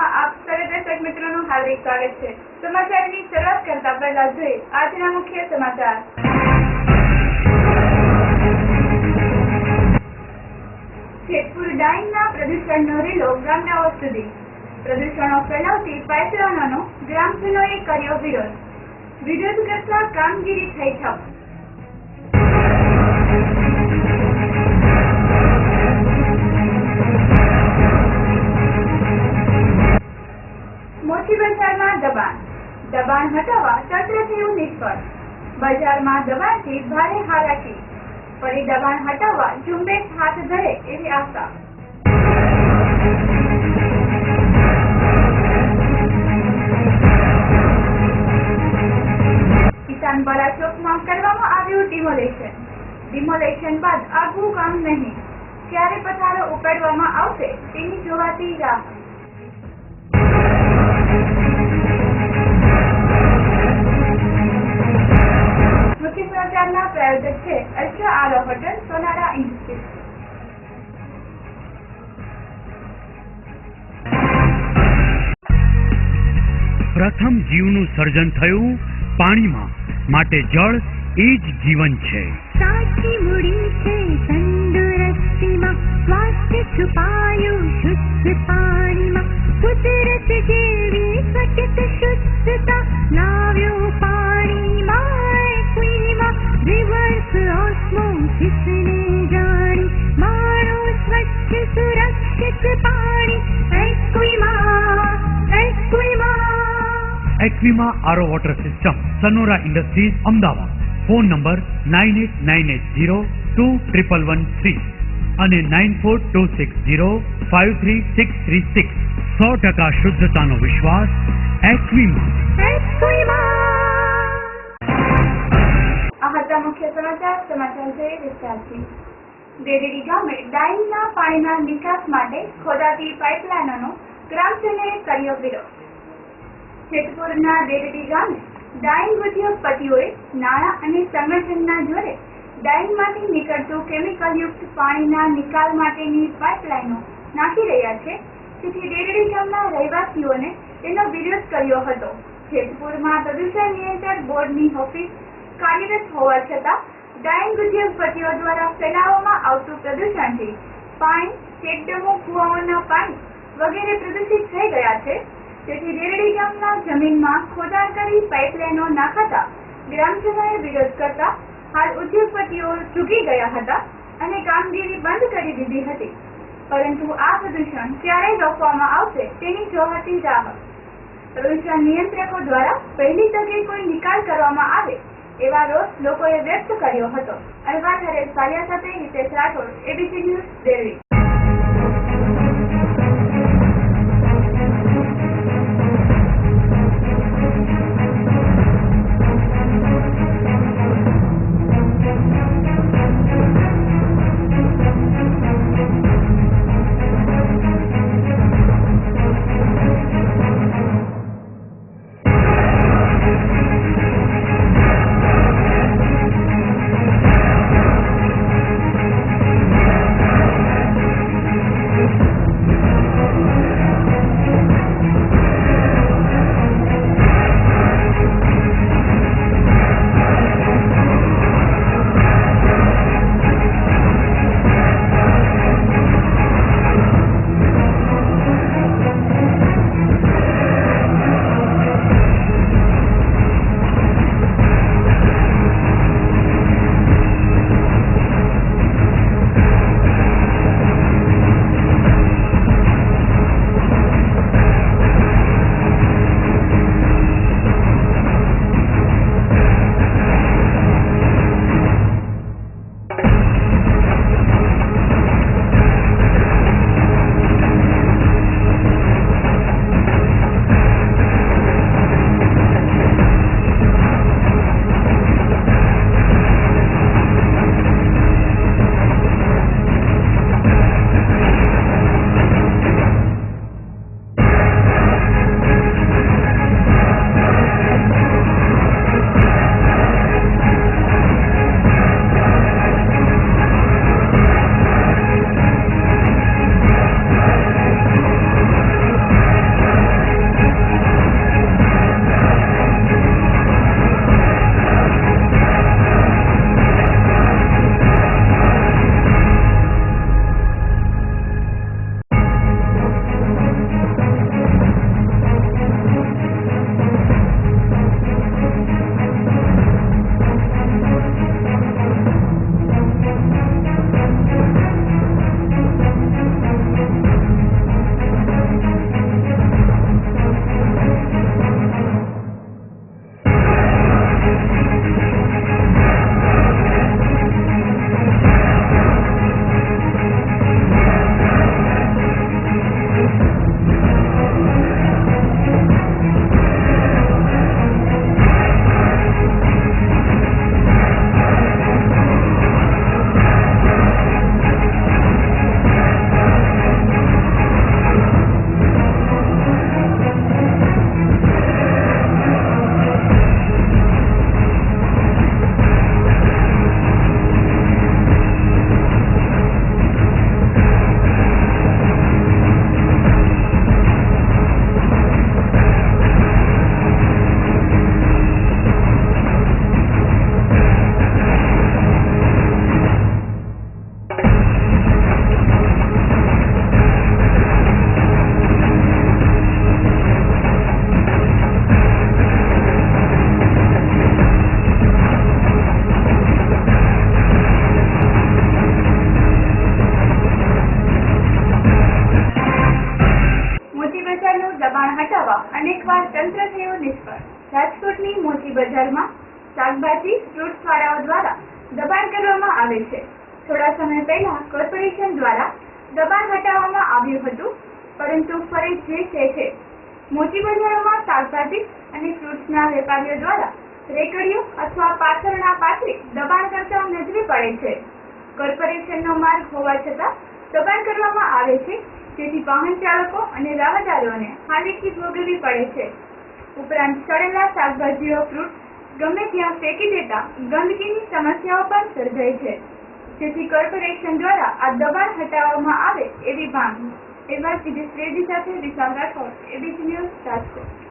માં આપ સર્વે દર્શક મિત્રોનું હાર્દિક સ્વાગત છે। સમાચારની શરૂઆત કરતા પહેલા જોઈએ આજના મુખ્ય સમાચાર। જેતપુર ડાઈંગના પ્રદૂષણનો રેલો ગામડાઓ સુધી। પ્રદૂષણો ફેલાવતી પાઇપલાઇનોનો ગ્રામજનોએ કર્યો વિરોધ। વિરોધ કરતા કામગીરી થઈ ઠપ। મોટી બજારમાં દબાણ હટાવવા તંત્ર થયું નિષ્ફળ। બજારમાં દબાણથી ભારે હાલાકી, ફરી દબાણ હટાવવા ઝુંબેશ હાથ ધરે એવી આશા। કિસાનવાડા ચોકમાં કરવામાં આવ્યું ડિમોલેશન બાદ આગવું કામ નહીં, ક્યારે પથારો ઉપાડવામાં આવશે તેની જોવાતી રાહ। મુખ્ય સમાચારના પ્રાયોજક છે અલ્ટ્રા આરો હોટલ સોનારા ઇન્ડસ્ટ્રીઝ। પ્રથમ જીવનું સર્જન થયું પાણીમાં, માટે જળ એ જ જીવન છે। સાચી મૂડી છે તંદુરસ્તીમાં, સ્વાસ્થ્ય છુપાયું શુદ્ધ પાણીમાં। કુદરત જેવી સચિત શુદ્ધતા લાવ્યો પાણીમાં। એક્વીમાં રિવર્સ ઓસ્મોસિસને જાણી, માણો સ્વચ્છ સુરક્ષિત પાણી। એક્વીમાં RO water system, Sanora industries, Ahmedabad. Phone number 9898021113 અને 9426053636। 100% શુદ્ધતાનો વિશ્વાસ એક્વીમાં। આ હતા મુખ્ય સમાચાર જોઈએ વિસ્તારથી। દેરેડી ગામે ડાઈંગના પાણીના નિકાસ માટે ખોદાતી પાઇપલાઇનોનો ગ્રામજનોએ કર્યો વિરોધ। જેતપુરના દેરેડી ગામે ડાઈંગ ઉદ્યોગપતિઓએ નાણાં અને સંગઠનના જોરે ડાઈંગમાંથી નીકળતું કેમિકલયુક્ત પાણીના નિકાલ માટેની પાઇપલાઇનો નાખી રહ્યા છે, તેથી દેરેડી ગામના રહેવાસીઓને તેનો વિરોધ કર્યો હતો। જેતપુરમાં પ્રદૂષણ નિયંત્રણ બોર્ડની ઓફિસ કાર્યરત હોવા છતાં ડાઈંગ ઉદ્યોગપતિઓ દ્વારા ફેલાવવામાં આવતું પ્રદૂષણથી પાણી, ચેકડેમો, કુવાઓના પાણી વગેરે પ્રદૂષિત થઈ ગયા છે, તેથી દેરડી ગામના જમીનમાં ખોદાણ કરી પાઇપલાઇનો નાખાતા ગ્રામજનોએ વિરોધ કરતા હાલ ઉદ્યોગપતિઓ ચૂકી ગયા હતા અને કામગીરી બંધ કરી દીધી હતી, પરંતુ આ પ્રદૂષણ ક્યારે રોકવામાં આવશે તેની જોવાતી રાહ। પ્રદૂષણ નિયંત્રકો દ્વારા પહેલી તકે કોઈ નિકાલ કરવામાં આવે એવા રોષ લોકોએ વ્યક્ત કર્યો હતો। અહેવાલ હરેશ પાલિયા સાથે હિતેશ રાઠોડ, એબીસી ન્યૂઝ, દેરડી। હટાવવા અનેકવાર તંત્ર થયું નિષ્ફળ. રાજકોટની મોટી બજારમાં શાકભાજી ફ્રૂટ્સ વાળાઓ દ્વારા દબાણ કરવામાં આવે છે. થોડા સમય પહેલા કોર્પોરેશન દ્વારા દબાણ હટાવવામાં આવ્યું હતું, પરંતુ ફરી જે છે મોટી બજારોમાં શાકભાજી અને ફ્રૂટ્સના વેપારીઓ દ્વારા રેકડીઓ અથવા પાથરણા પાથરી દબાણ કરતા નજરે પડે છે. કોર્પોરેશનનો માર્ગ હોવા છતાં દબાણ કરવામાં આવે છે, જેથી વાહન ચાલકો અને રાહદારીઓને હાલાકી ભોગવવી પડે છે. ઉપરાંત સડેલા શાકભાજીઓ ફ્રૂટ ગમે ત્યાં ફેંકી દેતા ગંદકીની સમસ્યાઓ પણ સર્જાય છે, જેથી કોર્પોરેશન દ્વારા આ દબાણ હટાવવામાં આવે એવી માંગ. એવા સીધી શ્રેજી સાથે Vishal Rathod, ABC news, Rajkot.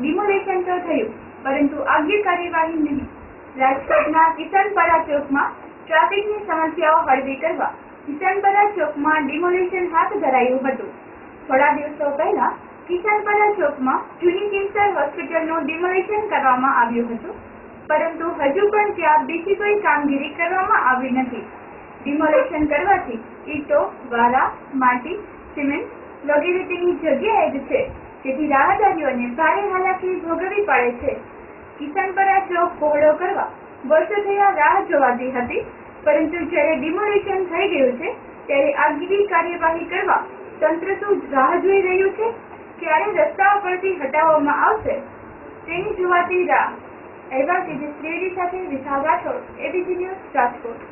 Demolition તો થયું, પરંતુ યોગ્ય કાર્યવાહી નહીં. રાજકોટના કિશનપરા ચોકમાં ટ્રાફિકની સમસ્યાઓ હળવી કરવા કિશનપરા ચોકમાં ડિમોલેશન હાથ ધરાયું હતું. થોડા દિવસો પહેલા કિશનપરા ચોકમાં જૂની કેન્સર હોસ્પિટલનું ડિમોલેશન કરવામાં આવ્યું હતું, પરંતુ હજુ પણ ત્યાં બીજી કોઈ કામગીરી કરવામાં આવી નથી. ડિમોલેશન કરવાથી ઈંટો, વારા, માટી, સિમેન્ટ વગેરે તેની જગ્યાએ જ છે, જેથી રાહદારીઓને ભારે હાલાકી ભોગવવી પડે છે. કિશનપરા ચોક પહોળો કરવા વર્ષો થયા રાહ જોવાતી હતી, પરંતુ જ્યારે ડિમોલેશન થઈ ગયું છે ત્યારે આગવી કાર્યવાહી કરવા તંત્ર શું રાહ જોઈ રહ્યું છે? ક્યારે રસ્તાઓ પરથી હટાવવામાં આવશે તેની જોવાતી રાહ. એવા સીધી શ્રેણી સાથે વિશાલ રાઠોડ, એબીસી ન્યૂઝ, રાજકોટ.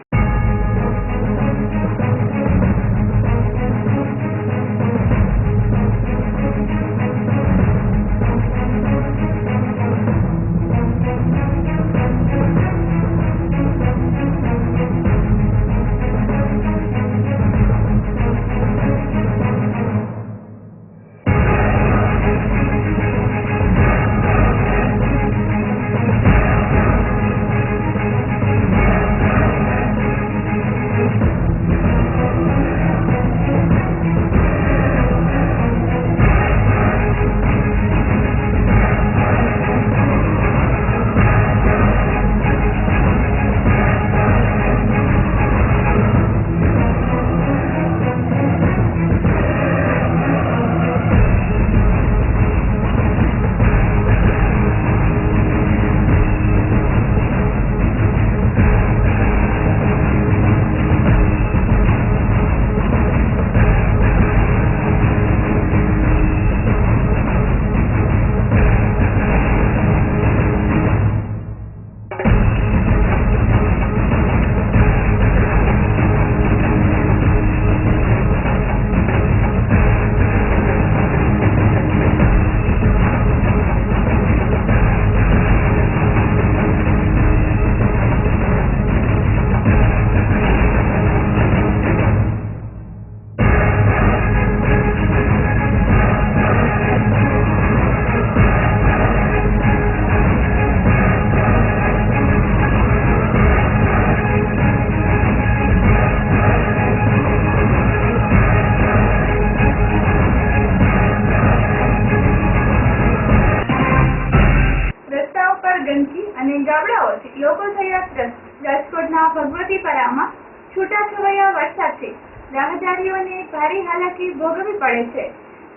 છૂટાછવાયા વરસાદથી રાહદારીઓને ભારે હાલાકી ભોગવવી પડે છે.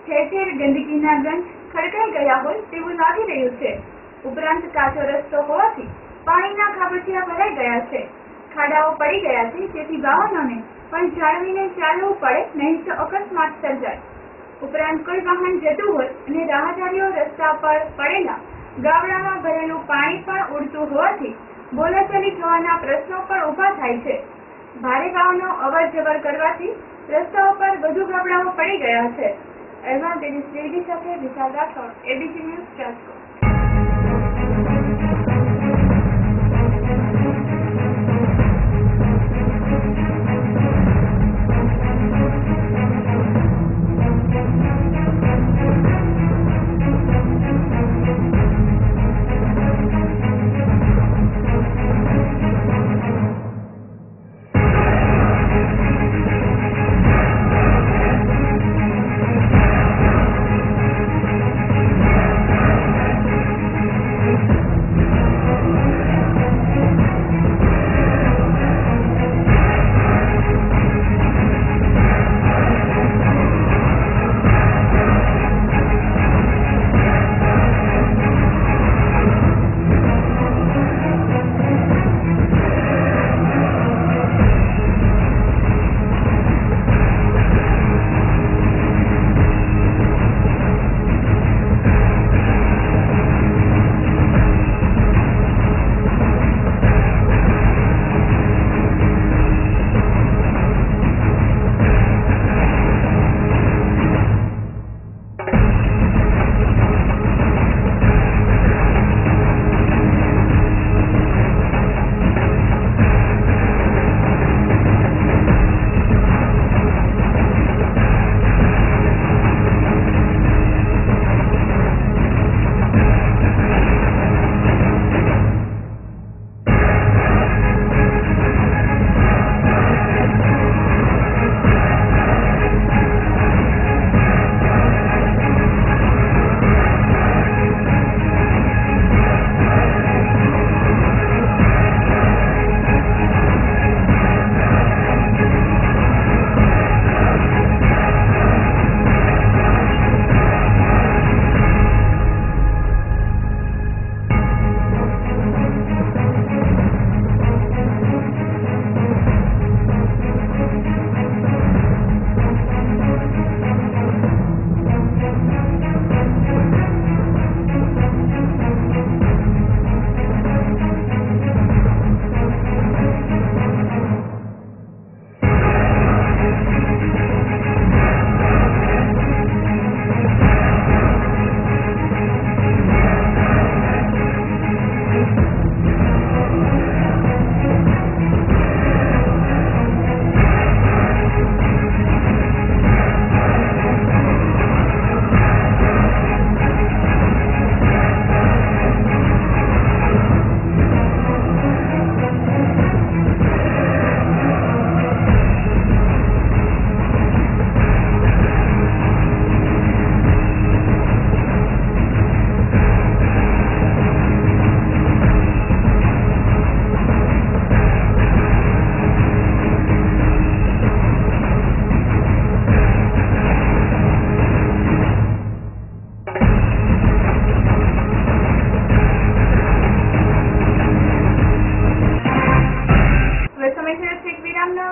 ઠેર ઠેર ગંદકીના ગંધ ખડકાઈ ગયા હોય તેવું લાગી રહ્યું છે. ઉપરાંત કાચો રસ્તો હોવાથી પાણીના ખાબોચિયા ભરાઈ ગયા છે. ખાડાઓ પડી ગયા છે, જેથી વાહનોને પણ જાળવીને ચાલવું પડે, નહીં તો અકસ્માત સર્જાય. ઉપરાંત કોઈ વાહન જતું હોય અને રાહદારીઓ રસ્તા પર પડેલા ગાબડામાં ભરેલું પાણી પણ ઉડતું હોવાથી બોલાચાલી થવાના પ્રશ્નો પણ ઊભા થાય છે. ભારે વાહનો અવર જવર કરવાથી રસ્તાઓ પર વધુ ગાબડાઓ પડી ગયા છે. અહેવાલ દિનેશ ત્રિવેદી સાથે વિશાલ રાઠોડ, એબીસી ન્યૂઝ, રાજકોટ.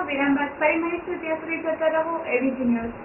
વિરામ બાદ ફરી મળીશું. ત્યાં સુધી જોતા રહો ABC news.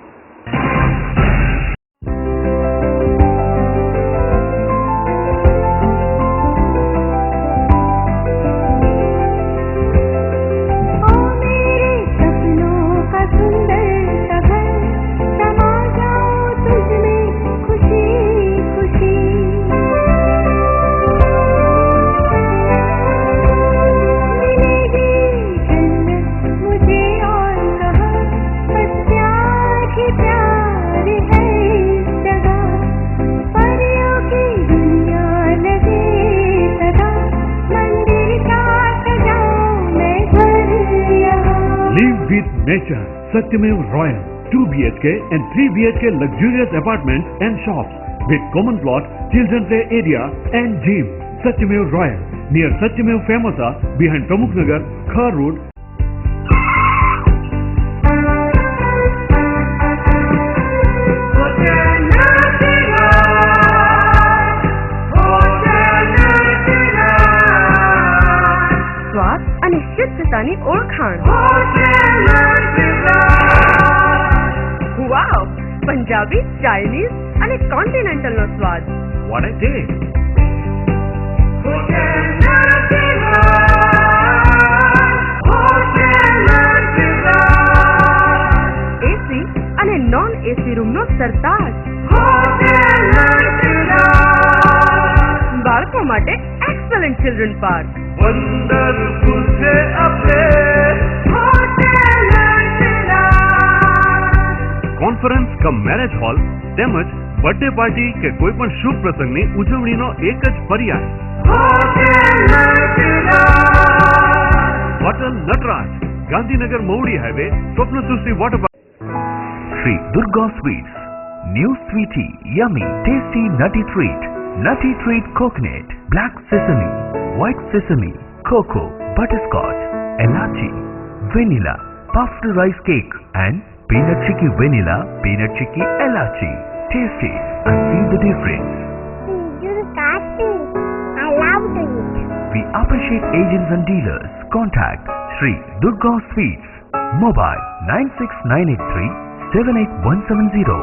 Live with nature. Satyamev Royal. 2 BHK and 3 BHK luxurious apartments and shops with common plot, children's play area and gym. Satyamev Royal near Satyamev Famosa behind Pramukh Nagar, Khar Road. ખાણ. વાવ, Punjabi, Chinese અને continental નો સ્વાદ. What a taste! એસી અને non AC room નો સરતાજ. બાળકો માટે excellent children park. Conference cum marriage hall તેમજ birthday party કે કોઈ પણ શુભ પ્રસંગની ઉજવણીનો એક જ પર્યાય. હોટલ નટરાજ, ગાંધીનગર મહુડી હાઈવે, સ્વપ્નસૃષ્ટિ water park. Sri Durga Sweets. New sweetie, yummy, tasty nutty treat. Nutty treat coconut, black sesame, white sesame, cocoa, butterscotch, elachi, vanilla, puffed rice cake and peanut chicky vanilla, peanut chicky elachi. Taste it and see the difference. Durga Sweets. I love to eat. We appreciate agents and dealers. Contact Sri Durga Sweets. Mobile 96983 78170.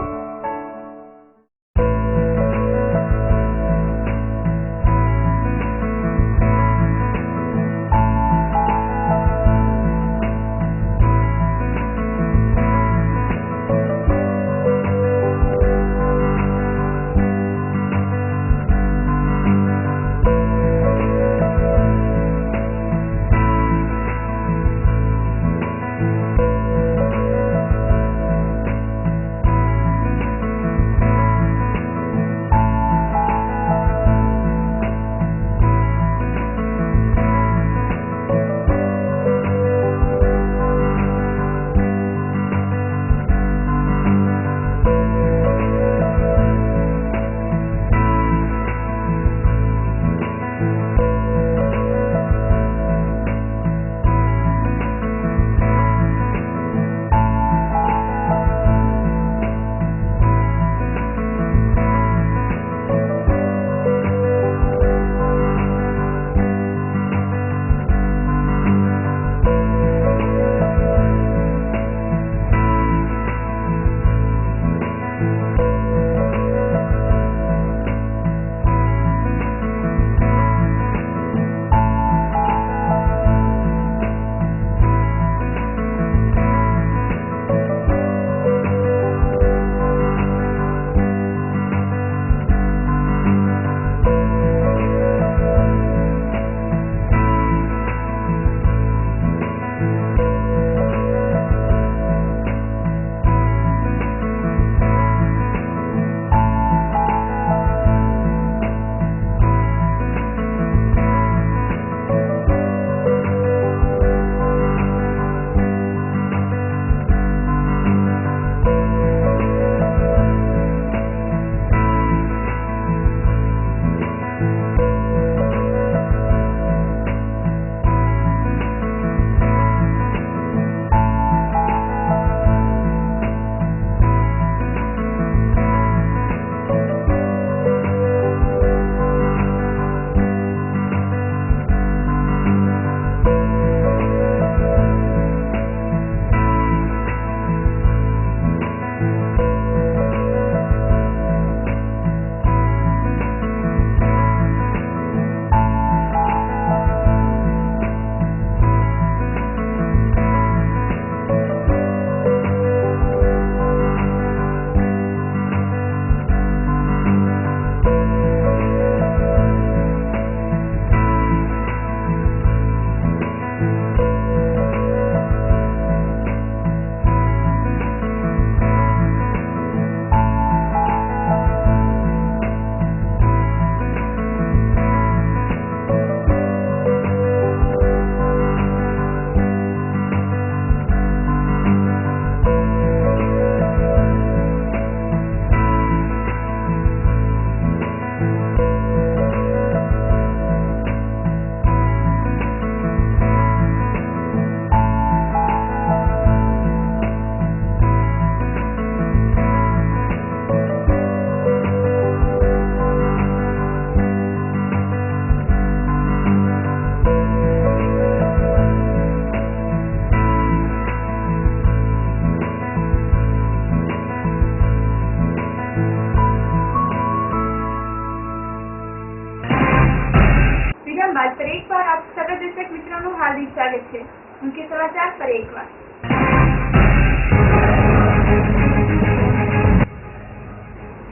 સમાચાર ફરી એકવાર.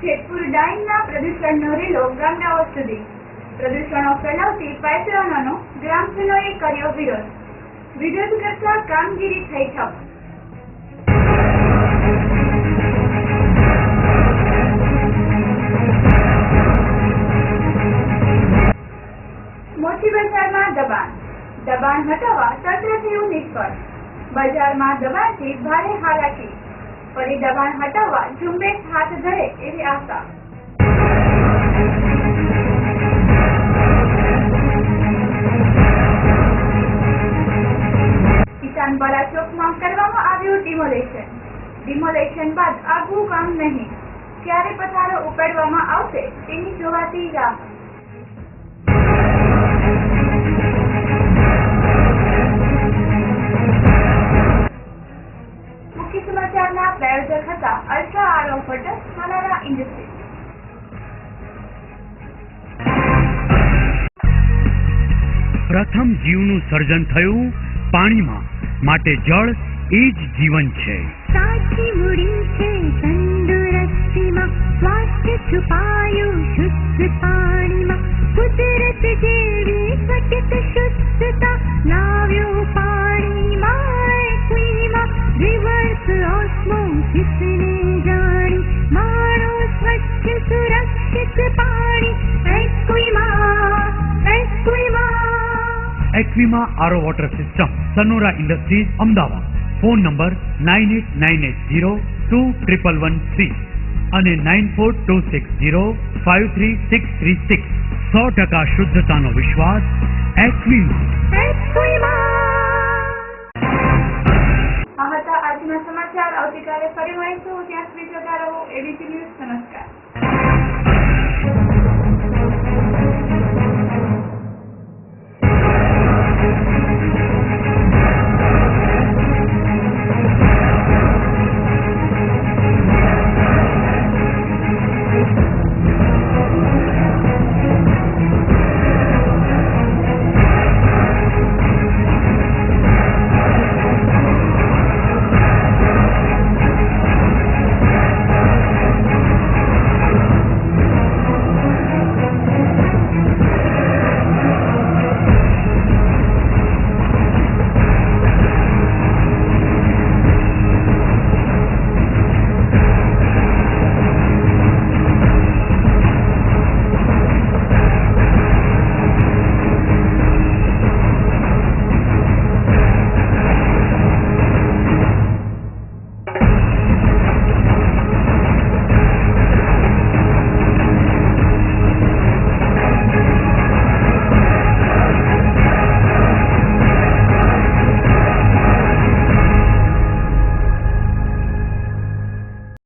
જેતપુર ડાઈંગના પ્રદૂષણનો રેલો ગામડાઓ સુધી. પ્રદૂષણો ફેલાવતી પાઇપલાઇનોનો ગ્રામજનોએ કર્યો વિરોધ. વિરોધ કરતા કામગીરી થઈ ઠપ. મોટી બજારમાં દબાણ હટાવવા તંત્ર થયું નિષ્ફળ. બજારમાં દબાણથી ભારે હાલાકી. ફરી દબાણ હટાવવા ઝુંબેશ હાથ ધરે એવી આશા. કિસાનવાડા ચોકમાં કરવામાં આવ્યું ડિમોલેશન બાદ આગવું કામ નહીં. ક્યારે પથારો ઉપાડવામાં આવશે તેની જોવાતી રાહ. મુખ્ય સમાચારના પ્રાયોજક હતા અલ્ટ્રા આરો ફોટો સોનારા ઇન્ડસ્ટ્રી. પ્રથમ જીવનું સર્જન થયું પાણીમાં, માટે જળ એ જ જીવન છે. સાચી મૂડી છે તંદુરસ્તીમાં, સ્વાસ્થ્ય છુપાયું શુદ્ધ પાણીમાં. કુદરત જેવી સચિત શુદ્ધતા લાવ્યું પાણીમાં. એક્વીમાં રિવર્સ ઓસ્મોસિસને જાણી, માણો સ્વચ્છ સુરક્ષિત પાણી. એક્વિમા RO water system, Sanora industries, Ahmedabad. Phone number 9898021113 અને 9426053636. 100% શુદ્ધતાનો વિશ્વાસ. એક્વિમા. આ હતા આજના સમાચાર. આવતીકાલે ફરી મળીશું. ત્યાં સુધી જોતા રહો એબીસી ન્યૂઝ. નમસ્કાર.